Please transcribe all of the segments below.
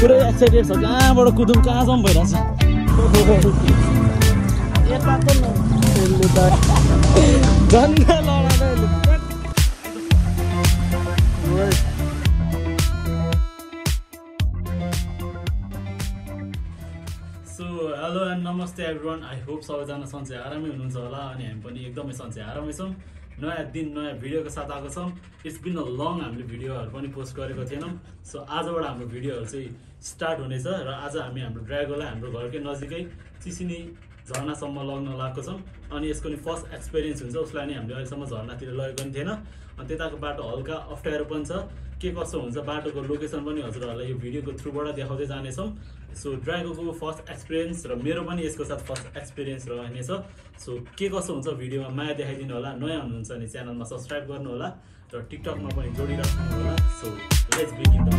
पुरै एक्साइटेड छ कहाँबाट कुदौँ कहाँसम्म भइरहेछ यता त यसले त झन्डै लडाउँदै सो हेलो एन्ड नमस्ते एभ्रिवान आई होप सबैजना सन्चै आरामै हुनुहुन्छ होला अनि हामी पनि एकदमै सन्चै आरामै छौँ नयाँ दिन नयाँ भिडियोको साथ आएको छौँ इट्स बिन अ लङ हामीले भिडियोहरू पनि पोस्ट गरेको थिएनौँ सो आजबाट हाम्रो भिडियोहरू चाहिँ स्टार्ट हुनेछ र आज हामी हाम्रो ड्राइभरलाई हाम्रो घरकै नजिकै चिसिनी झरनासम्म लग्न लागेको छौँ अनि यसको नि फर्स्ट एक्सपिरियन्स हुन्छ उसलाई नि हामीले अहिलेसम्म झरनातिर लगेको पनि थिएन अनि त्यताको बाटो हल्का अप्ठ्यारो पनि छ के कसो हुन्छ बाटोको लोकेसन पनि हजुरहरूलाई यो भिडियोको थ्रुबाट देखाउँदै जानेछौँ सो ड्राइभरको फर्स्ट एक्सपिरियन्स र मेरो पनि यसको साथ फर्स्ट एक्सपिरियन्स रहनेछ सो के कसो हुन्छ भिडियोमा माया देखाइदिनु होला नयाँ हुनुहुन्छ भने च्यानलमा सब्सक्राइब गर्नु होला र टिकटकमा पनि जोडिराख्नु होला सो लेट्स बिगिन द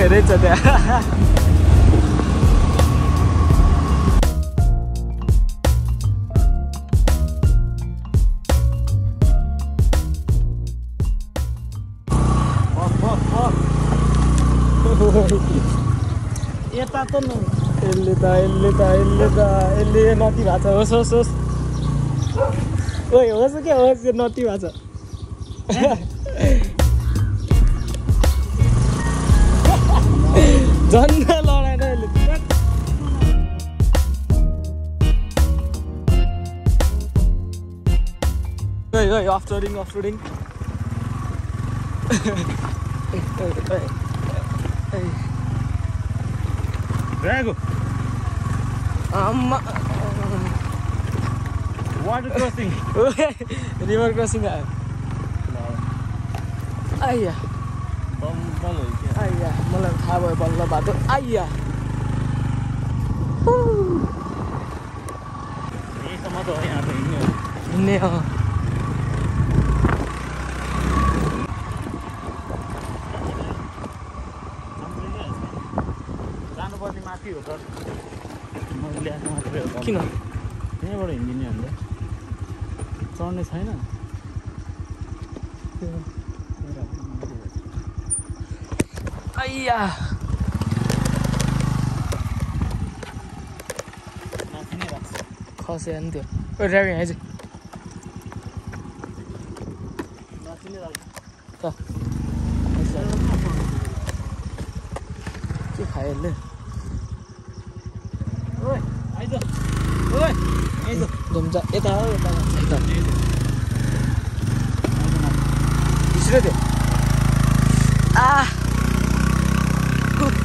रहेछ त्यहाँ यता त यसले नटी भएको छ होस् होस् होस् ओइ होस् के होस् यो नटी भएको छ झन्डै लडाएर यसले अफ्टरिङ Drago water crossing river crossing आयो आइया आइया मलाई थाहा भयो बल्ल बाटो आइया यहीसम्म त हो यहाँ त हिँड्ने हो जानुपर्ने माथि हो सर मैले ल्याएको मात्रै हो किन त्यहीँबाट हिँडिदिने अन्त चढ्ने छैन आइया खसे नि त्यो ड्राइभिङ आइज के खायो यसले घुम्छ यता हो यता भिस्रो त्यो कुद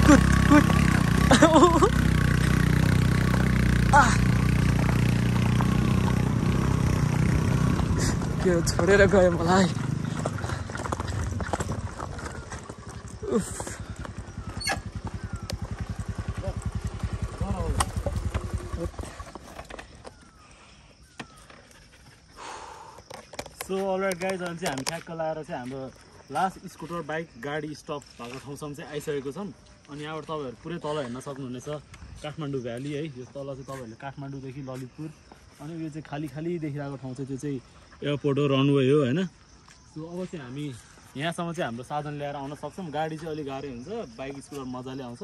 के छोडेर गयो मलाई उफ सो अलराइट गाइज अनि चाहिँ हामी ठ्याक्क लाएर चाहिँ हाम्रो लास्ट स्कुटर बाइक गाडी स्टप भएको ठाउँसम्म चाहिँ आइसकेको छौँ अनि यहाँबाट तपाईँहरू पुरै तल हेर्न सक्नुहुनेछ काठमाडौँ भ्याली है यो तल चाहिँ तपाईँहरूले काठमाडौँदेखि ललितपुर अनि यो चाहिँ खाली खाली देखिरहेको ठाउँ चाहिँ त्यो चाहिँ एयरपोर्ट हो रनवे हो होइन सो अब चाहिँ हामी यहाँसम्म चाहिँ हाम्रो साधन ल्याएर आउन सक्छौँ गाडी चाहिँ अलिक गाह्रै हुन्छ बाइक स्कुटर मजाले आउँछ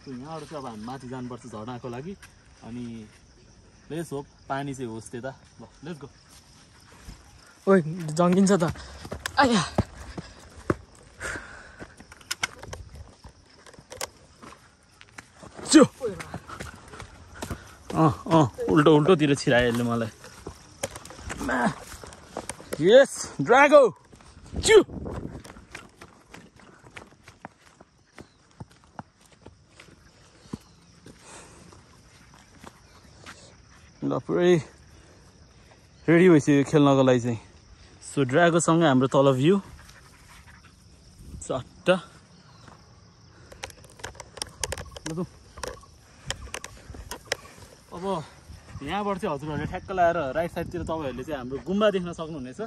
सो यहाँबाट चाहिँ अब हामी माथि जानुपर्छ झर्नाको लागि अनि लेट्स होप पानी चाहिँ होस् त्यता ल लेट्स गो ओइ जङ्गिन्छ त आया उल्टोतिर छिरायो यसले मलाई यस ड्रागो च्यु ल पुरै रेडी भइसक्यो खेल्नको लागि चाहिँ सो ड्रागोसँगै हाम्रो तल भ्यू चट्ट अब यहाँबाट चाहिँ हजुरहरूले ठ्याक्क लगाएर राइट साइडतिर तपाईँहरूले चाहिँ हाम्रो गुम्बा देख्न सक्नुहुनेछ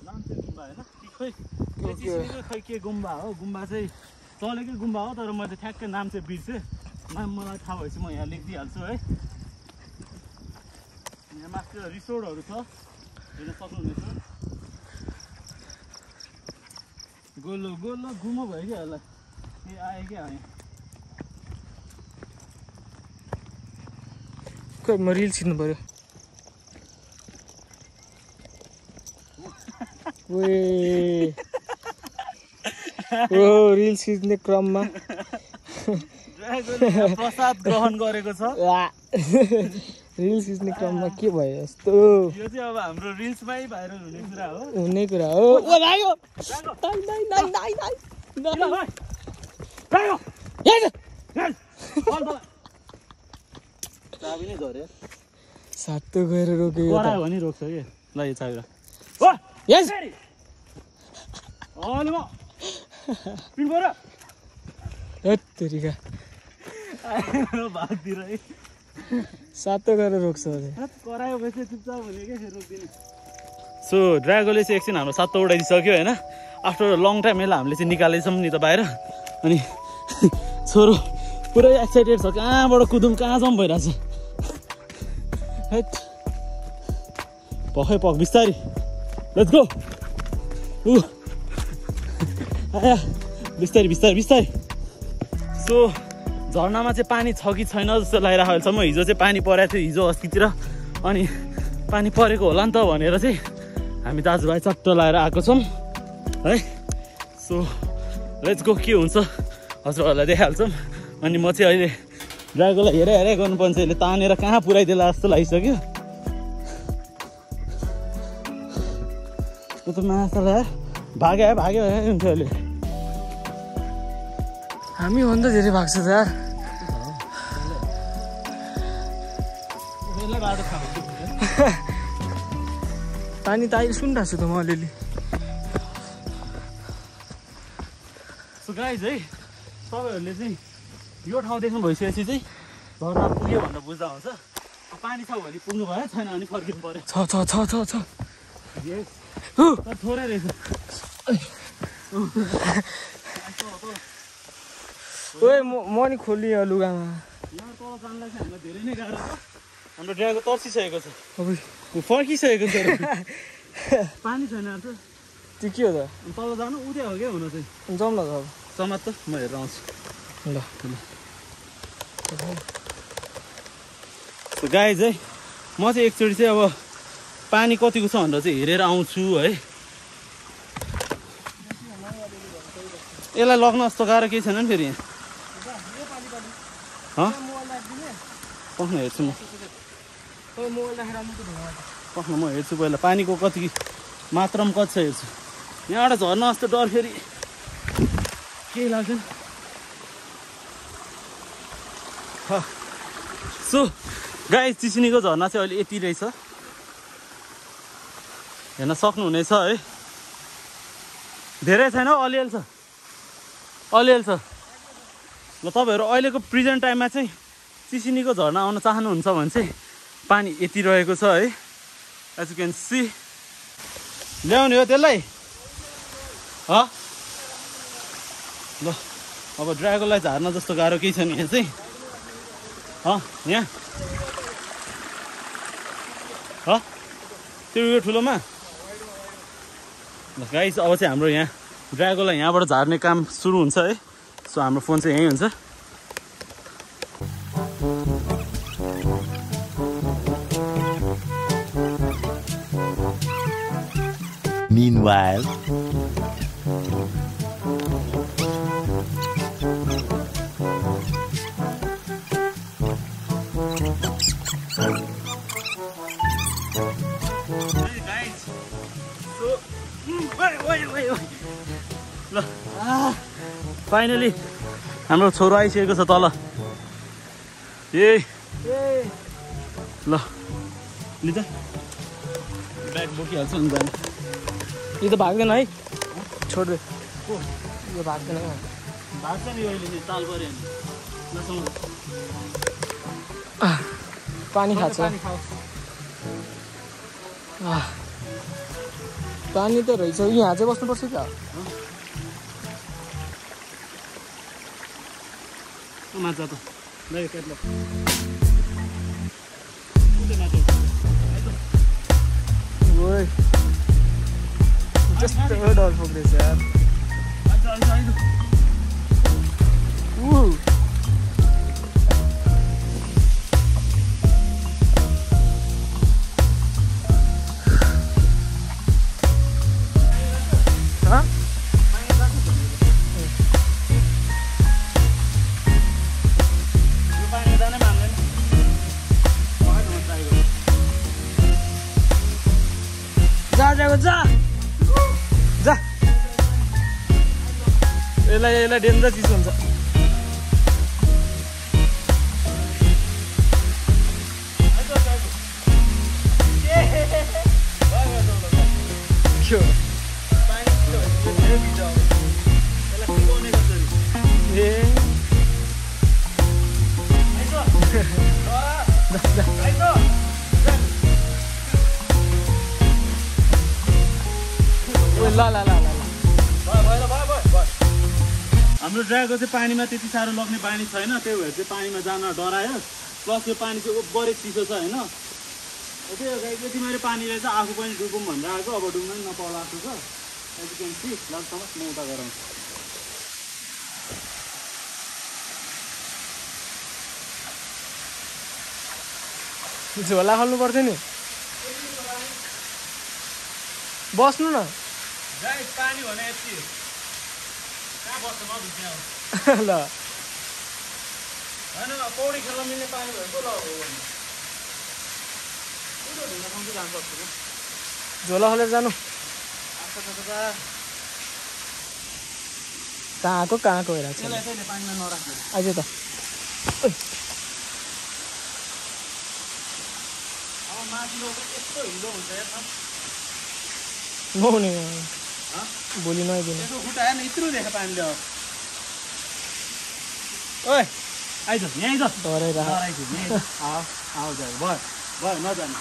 लाम्चे गुम्बा होइन खै के गुम्बा हो गुम्बा चाहिँ चलेकै गुम्बा हो तर मैले ठ्याक्कै नाम चाहिँ बिर्सेँ नाम मलाई थाहा भएपछि म यहाँ लेखिदिइहाल्छु है यहाँ माथि रिसोर्टहरू छ हेर्न सक्नुहुनेछ गोलो गोलो घुमो भयो क्या होला ए आयो क्या यहाँ खोइ म रिल्स खिच्नु पर्यो ओ रिल्स खिच्ने क्रममा प्रसाद ग्रहण गरेको छ रिल्स खिच्ने क्रममा के भयो यस्तो यो चाहिँ अब हाम्रो रिल्समै भाइरल हुने कुरा हो ओ लाग्यो चाबी नै झऱ्यो सातो गएर रोक्यो करायो भने रोक्छ के ल यो चाबी राख यस तेरिका भागतिर है सातो गएर रोक्छ करायो भएपछि चुपचाप हुने क्या रोक्दिने सो ड्रागोले चाहिँ एकछिन हाम्रो सातो उडाइदिइसक्यो होइन आफ्टर लङ टाइम यसलाई हामीले चाहिँ निकालेछौँ नि त बाहिर अनि छोरो पुरै एक्साइटेड छ कहाँबाट कुदौँ कहाँ जाउँ भइरहेछ पखै पख बिस्तारी लेट्स गो आया बिस्तारी बिस्तारी बिस्तारी सो झर्नामा चाहिँ पानी छ कि छैन जस्तो लागिरहेको छ म हिजो चाहिँ पानी परेको थियो हिजो अस्तितिर अनि पानी परेको होला नि त भनेर चाहिँ हामी दाजुभाइ चट्ट लगाएर आएको छौँ है सो लेट्स गो के हुन्छ हजुरहरूलाई देखाइहाल्छौँ अनि म चाहिँ अहिले ड्रागोलाई हेरे हेरे गर्नुपर्छ यसले तानेर कहाँ पुऱ्याइदिएला जस्तो लागिसक्यो त्यो त माछालाई भाग्यो हुन्थ्यो अहिले हामी भन्दा धेरै भाग्छ त यार पानी त अहिले सुनिरहेको छु त म अलिअलि सो गाइज है तपाईँहरूले चाहिँ यो ठाउँ देख्नु भइसकेपछि चाहिँ झर्ना पुग्यो भनेर बुझ्दा हुन्छ पानी छ भने पुग्नु भयो छैन भने फर्किनु पर्यो छ थोरै रहेछ ओए म नि खोलियो लुगामा यहाँ तल जानलाई चाहिँ हामीलाई धेरै नै गाह्रो छ हाम्रो ड्रागो तर्सिसकेको छ अब फर्किसकेको छ पानी छैन त्यो के हो त तल जानु उतै हो क्या हुन चाहिँ जाउँ न त अब समात त म हेरेर आउँछु ल गाइज है म चाहिँ एकचोटि चाहिँ अब पानी कतिको छ भनेर चाहिँ हेरेर आउँछु है यसलाई लग्न जस्तो गाह्रो केही छैन नि फेरि यहाँ पख्न हेर्छु पख्न म हेर्छु पहिला पानीको कति मात्रामा कति छ हेर्छु यहाँबाट झर्न जस्तो डर फेरि केही लाग्दैन सो गाइस चिसिनीको झर्ना चाहिँ अहिले यति रहेछ हेर्न सक्नुहुनेछ है धेरै छैन अलिअलि छ ल तपाईँहरू अहिलेको प्रेजेन्ट टाइममा चाहिँ चिसिनीको झर्ना आउन चाहनुहुन्छ भने चाहिँ पानी यति रहेको छ है एज यु क्यान सी ल्याउने हो त्यसलाई ल अब ड्रागनलाई झार्न जस्तो गाह्रो केही छैन यहाँ चाहिँ यहाँ त्यो यो ठुलोमा ल गाइस अब चाहिँ हाम्रो यहाँ ड्रागनलाई यहाँबाट झार्ने काम सुरु हुन्छ है सो हाम्रो फोन चाहिँ यहीँ हुन्छ Meanwhile. ल फाइनली हाम्रो छोरो आइसकेको छ तल ए ल लिन्छ ब्याग बोकिहाल्छ नि जानु यो त भाग्दैन है छोड्दे यो भाग्दैन भाग्छ नि अहिले ताल पऱ्यो नि पानी खान्छ पानी त रहेछ यहाँ चाहिँ बस्नुपर्छ क्या माछा त ल केटलो ओए जस्तो डर पुग्दैछ यार जा यसलाई डेन्जर चिज हुन्छ हाम्रो ड्रागो चाहिँ पानीमा त्यति साह्रो लग्ने बानी छैन त्यही भएर चाहिँ पानीमा जान डरायो प्लस यो पानी चाहिँ बढी चिसो छ होइन त्यही हो गाई यति मैले पानी रहेछ आफू पनि डुबौँ भनेर आएको अब डुब्न पनि नपलाएको छ एजुकेन्सी लाग्छ म उता गराउँछु झोला खोल्नु पर्थ्यो नि बस्नु न पानी भने यति ल होइन पौडी खेल्न मिल्ने पानी भएको झोला खोलेर जानु कहाँको हेरेको छ पानीमा नराख्नु आइज त अब माथिलो यस्तो हिलो हुन्छ नहुने भोलि नआइदिनु यसो खुट्टा हेर्न यत्रो देखा पानीले ओए आइज यहीँ त भयो नजानु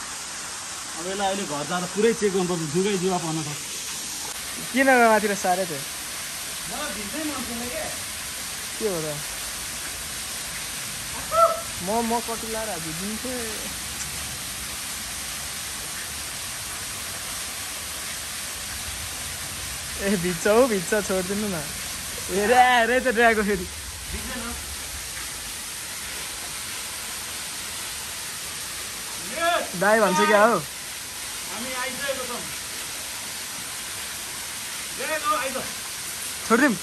अब यसलाई अहिले घर जाँदा पुरै चेक गर्नुपर्छ जुगै जुवा पर्न सक्छ किन माथिर साह्रै थियो मलाई भिन्दै मन पर्ने के हो र म कति लाएर दिन्थेँ ए भिज्छ हौ भिज्छ छोडिदिनु न हेरे त ड्रागो फेरि दाइ भन्छ क्या हो हामी आइसकेको छौँ छोडिदिउँ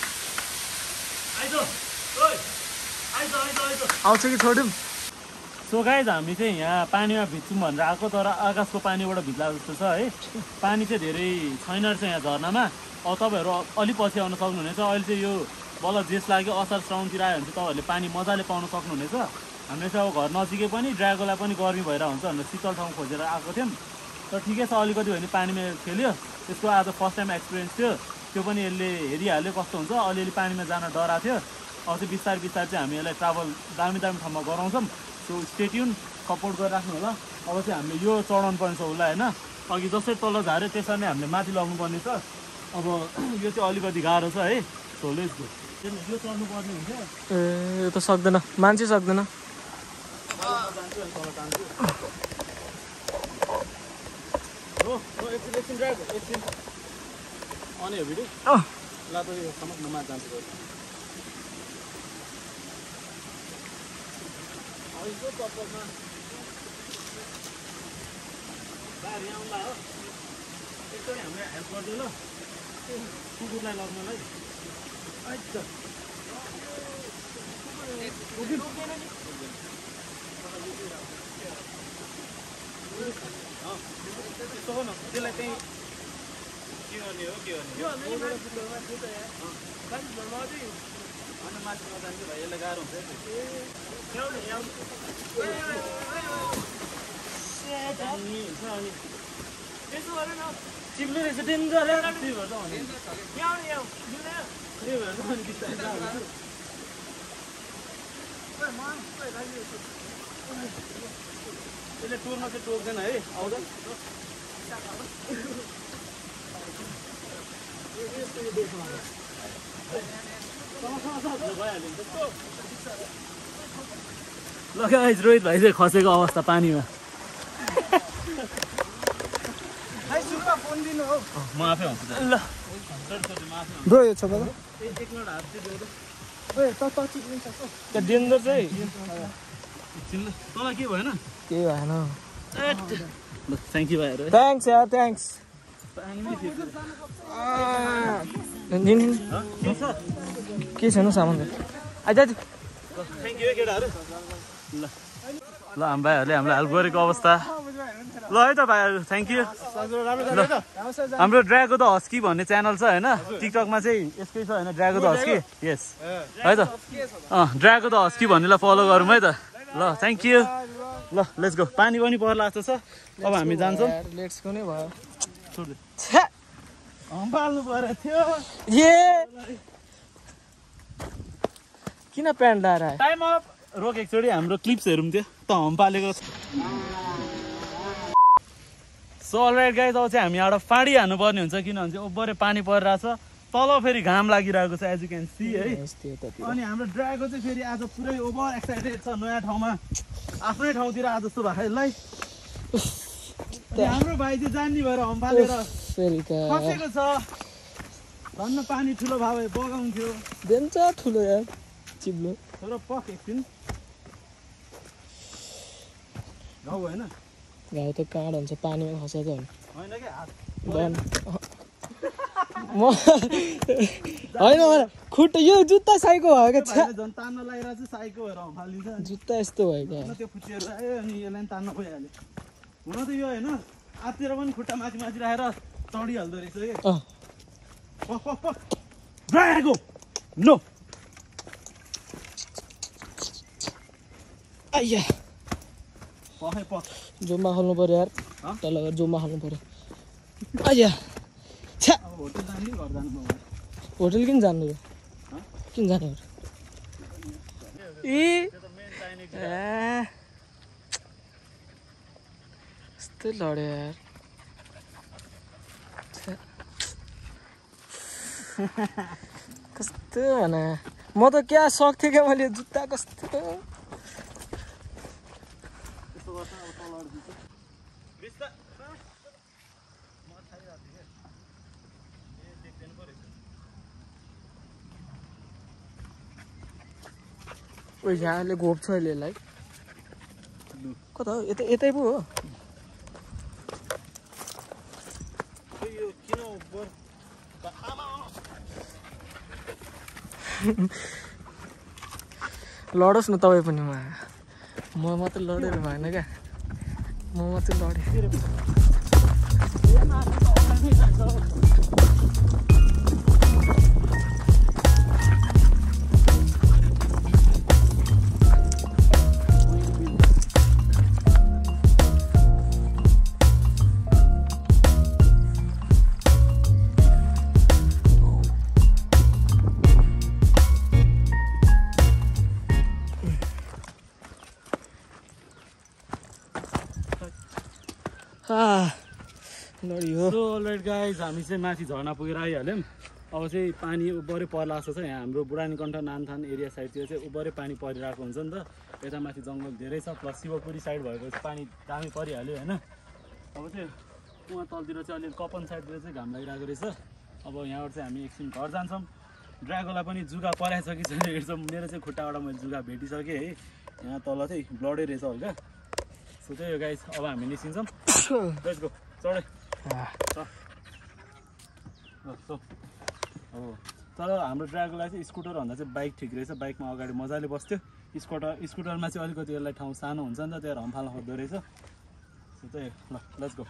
आउँछ कि छोडिदिउँ सो गाइज हामी चाहिँ यहाँ पानीमा भिज्छौँ भनेर आएको तर आकाशको पानीबाट भिज्ला जस्तो छ है पानी चाहिँ धेरै छैन रहेछ यहाँ झर्नामा अब तपाईँहरू अलिक पछि आउन सक्नुहुनेछ अहिले चाहिँ यो बल्ल जेस लाग्यो असार श्राउनतिर आयो भने चाहिँ तपाईँहरूले पानी मजाले पाउन सक्नुहुनेछ हामीले चाहिँ अब घर नजिकै पनि ड्रागोलाई पनि गर्मी भएर हुन्छ भनेर शीतल ठाउँ खोजेर आएको थियौँ तर ठिकै छ अलिकति भने पानीमा खेल्यो त्यसको आज फर्स्ट टाइम एक्सपिरियन्स थियो त्यो पनि यसले हेरिहाल्यो कस्तो हुन्छ अलिअलि पानीमा जान डराएको थियो अब चाहिँ बिस्तारै बिस्तारै चाहिँ हामी यसलाई ट्राभल दामी दामी ठाउँमा गराउँछौँ सो स्टे ट्युन सपोर्ट गरिराख्नु होला अब चाहिँ हामीले यो चढाउनु पर्ने छ उसलाई होइन अघि जसरी तल झाऱ्यो त्यसरी नै हामीले माथि लग्नु पर्ने छ अब यो चाहिँ अलिकति गाह्रो छ है सो लेट्स गो यो चढ्नु पर्ने हुन्छ ए यो त सक्दैन मान्छे सक्दैन एकछिन ड्राइभ एकछिन अन हो भिडियो ल त यो समझ नमा जान्छु यसो तपमा बाहिर आउँला हो एकचोटि हामीले हेल्प गरिदियो ल कुकुरलाई लग्नलाई अच्छा त्यसलाई चाहिँ के गर्ने हो के गर्ने अनि मान्छेमा जान्छ भाइ यसलाई गाह्रो हुन्छ चिप्लो रहेछ डेन्जर त्यसले टोर्न चाहिँ टोक्दैन है आउँदा ल गाइस रोहित भाइ चाहिँ खसेको अवस्था पानीमा म आफै हुन्छु ल ब्रो यो छ बा एक मिनट हात चाहिँ देऊ त्यो डेन्जर चाहिँ तँलाई के भएन केही भएन ल थ्याङ्क यू भाइहरू थ्याङ्क्स यार थ्याङ्क्स के छैन सामान आइज थ्याङ्क यू केटाहरू ल ल हाम्रो भाइहरूले हामीलाई हेल्प गरेको अवस्था ल है त भाइहरू थ्याङ्क यू हाम्रो ड्र्यागो द हस्की भन्ने च्यानल छ होइन टिकटकमा चाहिँ यसकै छ होइन ड्र्यागो द हस्की यस है त ड्र्यागो द हस्की भन्नेलाई फलो गरौँ है त ल थ्याङ्क यू ल लेट्स गो पानी पनि पर्ला जस्तो छ अब हामी जान्छौँ लेट्स को नै भयो पाल्नु परेको थियो ए किन प्यान्ट लाएर आयो टाइम अफ रोक एकचोटि हाम्रो क्लिप्स हेरौँ त्यो त हम पालेको सो अलराइट गाइस अब चाहिँ हामी एउटा फाँडी हान्नुपर्ने हुन्छ किनभने चाहिँ ओभरै पानी परिरहेछ तल फेरि घाम लागिरहेको छ एज यु क्यान सी है अनि हाम्रो ड्राइभर चाहिँ फेरि आज पुरै ओभर एक्साइटेड छ नयाँ ठाउँमा आफ्नै ठाउँतिर आज जस्तो भएको यसलाई हाम्रो भाइ चाहिँ जान्ने भएर हम पालेर खसेको छ धन्न पानी ठुलो भयो भए बगाउँथ्यो देन्छ ठुलो यार चिप्लो तर पक एकछिन घाउ होइन घाउ त काँड हुन्छ पानीमा खसेको होइन कि हात म होइन खुट्टा यो जुत्ता साइको भयो क्या झन् तान्न लगाइरहेको चाहिँ साइको भएर हम्फालिन्छ जुत्ता यस्तो भयो क्या त्यो खुट्टीहरू आयो अनि यसलाई पनि तान्न गइहाल्यो हुन त यो होइन आतिर पनि खुट्टा माथि माथि राखेर चढिहाल्दो रहेछ कि ड्रागो नो आइया पखै पख जोमा हाल्नु पर्यो यार तल जोमा हाल्नु पर्यो आइया छ्या अब होटल जाने घर जानु होटल किन जानु किन जानु ए यस्तै लड्यो यार कस्तो भने म त क्या सक्थेँ क्या मैले जुत्ता कस्तो ओ यहाँले घोप्छ अहिले यसलाई कता हो यतै यतै पो हो लडोस् न तपाईँ पनि म मात्रै लडेर भएन क्या म मात्रै लडेँ सो अलराइट गाइज हामी चाहिँ माथि झर्ना पुगेर आइहाल्यौँ अब चाहिँ पानी उब्बरै पर्ला जस्तो छ यहाँ हाम्रो बुढानीकण्ठ नानथान एरिया साइडतिर चाहिँ उब्बरै पानी परिरहेको हुन्छ नि त यता माथि जङ्गल धेरै छ प्लस शिवपुरी साइड भएपछि पानी दामी परिहाल्यो होइन अब चाहिँ उहाँ तलतिर चाहिँ अलिक कपन साइडतिर चाहिँ घाम लागिरहेको रहेछ अब यहाँबाट चाहिँ हामी एकछिन घर जान्छौँ ड्रागोलाई पनि जुगा पराएछ कि छैन हेर्छौँ मेरो चाहिँ खुट्टाबाट मैले जुगा भेटिसकेँ है यहाँ तल चाहिँ ब्लडै रहेछ हल्का सो त्यही हो गाइज अब हामी निस्किन्छौँ लेट्स गो चढे हो तर हाम्रो ड्राइभरको लागि चाहिँ स्कुटरभन्दा चाहिँ बाइक ठिक रहेछ बाइकमा अगाडि मजाले बस्थ्यो स्कुटरमा चाहिँ अलिकति यसलाई ठाउँ सानो हुन्छ नि त त्यहाँ हम्फाल्न खोज्दो रहेछ त्यही ल लेट्स गो